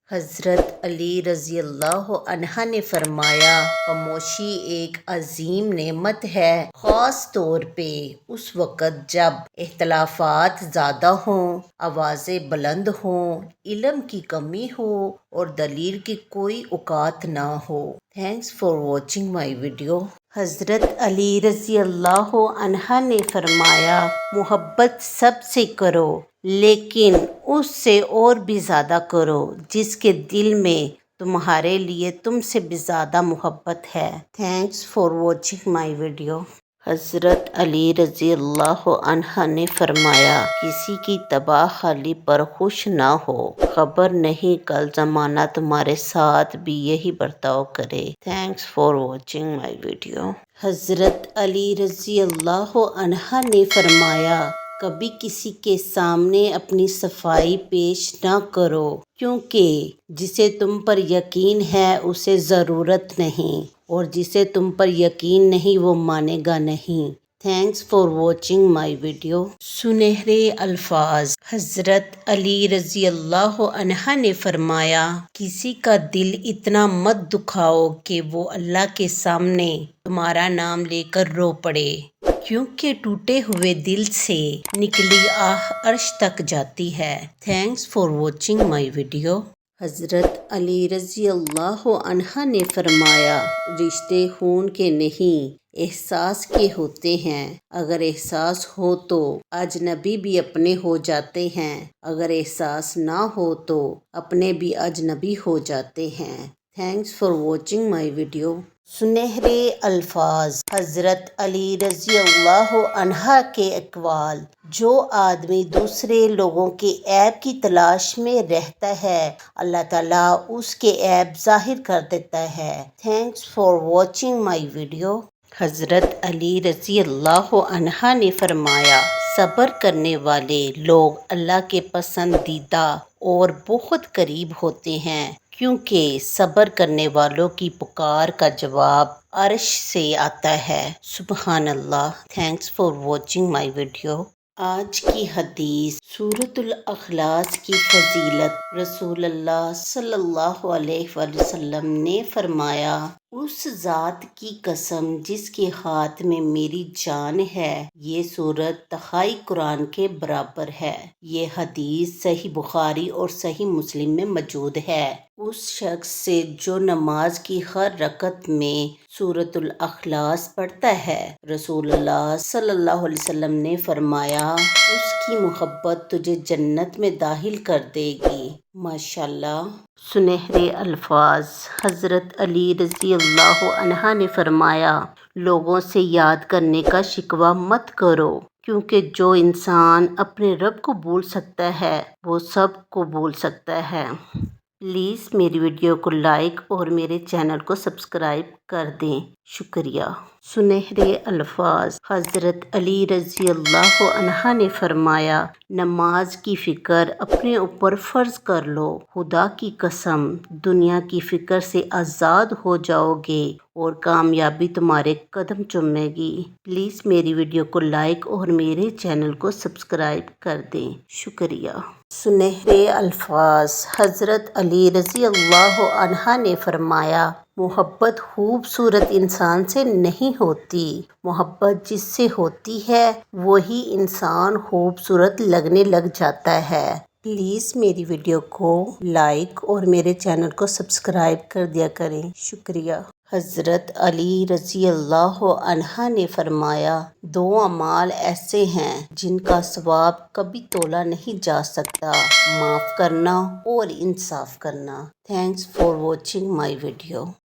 حضرت علی رضی اللہ عنہ نے فرمایا، خاموشی ایک عظیم نعمت ہے، خاص طور پہ اس وقت جب اختلافات زیادہ ہوں، آوازیں بلند ہوں، علم کی کمی ہو اور دلیل کی کوئی اوقات نہ ہو۔ Thanks for watching my video. حضرت علی رضی اللہ عنہ نے فرمایا، محبت سب سے کرو لیکن اس سے اور بھی زیادہ کرو جس کے دل میں تمہارے لیے تم سے بھی زیادہ محبت ہے۔ Thanks for watching my video. حضرت علی رضی اللہ عنہ نے فرمایا، کسی کی تباہ حالی پر خوش نہ ہو، خبر نہیں کل زمانہ تمہارے ساتھ بھی یہی برتاؤ کرے۔ Thanks for watching my video. حضرت علی رضی اللہ عنہ نے فرمایا، کبھی کسی کے سامنے اپنی صفائی پیش نہ کرو، کیونکہ جسے تم پر یقین ہے اسے ضرورت نہیں، اور جسے تم پر یقین نہیں وہ مانے گا نہیں۔ Thanks for watching my video. سنہرے الفاظ۔ حضرت علی رضی اللہ عنہ نے فرمایا، کسی کا دل اتنا مت دکھاؤ کہ وہ اللہ کے سامنے تمہارا نام لے کر رو پڑے، کیونکہ ٹوٹے ہوئے دل سے نکلی آہ عرش تک جاتی ہے۔ Thanks for watching my video. حضرت علی رضی اللہ عنہ نے فرمایا، رشتے خون کے نہیں احساس کے ہوتے ہیں، اگر احساس ہو تو اجنبی بھی اپنے ہو جاتے ہیں، اگر احساس نہ ہو تو اپنے بھی اجنبی ہو جاتے ہیں۔ Thanks for watching my video. سنہرے الفاظ۔ حضرت علی رضی اللہ عنہ کے اقوال، جو آدمی دوسرے لوگوں کے عیب کی تلاش میں رہتا ہے اللہ تعالیٰ اس کے عیب ظاہر کر دیتا ہے۔ Thanks for watching my video. حضرت علی رضی اللہ عنہ نے فرمایا، صبر کرنے والے لوگ اللہ کے پسندیدہ اور بہت قریب ہوتے ہیں، کیونکہ صبر کرنے والوں کی پکار کا جواب عرش سے آتا ہے۔ سبحان اللہ۔ Thanks for watching my video. آج کی حدیث، سورۃ الاخلاص کی فضیلت۔ رسول اللہ صلی اللہ علیہ وآلہ وسلم نے فرمایا، اس ذات کی قسم جس کے ہاتھ میں میری جان ہے، یہ سورت تہائی قرآن کے برابر ہے۔ یہ حدیث صحیح بخاری اور صحیح مسلم میں موجود ہے۔ اس شخص سے جو نماز کی ہر رکعت میں سورۃ الاخلاص پڑھتا ہے، رسول اللہ صلی اللہ علیہ وسلم نے فرمایا، اس کی محبت تجھے جنت میں داخل کر دے گی۔ ماشاءاللہ۔ سنہرے الفاظ۔ حضرت علی رضی اللہ عنہ نے فرمایا، لوگوں سے یاد کرنے کا شکوہ مت کرو، کیونکہ جو انسان اپنے رب کو بھول سکتا ہے وہ سب کو بھول سکتا ہے۔ پلیز میری ویڈیو کو لائک اور میرے چینل کو سبسکرائب کر دیں۔ شکریہ۔ سنہرے الفاظ۔ حضرت علی رضی اللہ عنہ نے فرمایا، نماز کی فکر اپنے اوپر فرض کر لو، خدا کی قسم دنیا کی فکر سے آزاد ہو جاؤ گے اور کامیابی تمہارے قدم چومے گی۔ پلیز میری ویڈیو کو لائک اور میرے چینل کو سبسکرائب کر دیں۔ شکریہ۔ سنہرے الفاظ۔ حضرت علی رضی اللہ عنہ نے فرمایا، محبت خوبصورت انسان سے نہیں ہوتی، محبت جس سے ہوتی ہے وہی انسان خوبصورت لگنے لگ جاتا ہے۔ پلیز میری ویڈیو کو لائک اور میرے چینل کو سبسکرائب کر دیا کریں۔ شکریہ۔ حضرت علی رضی اللہ عنہ نے فرمایا، دو اعمال ایسے ہیں جن کا ثواب کبھی تولا نہیں جا سکتا، معاف کرنا اور انصاف کرنا۔ Thanks for watching my video.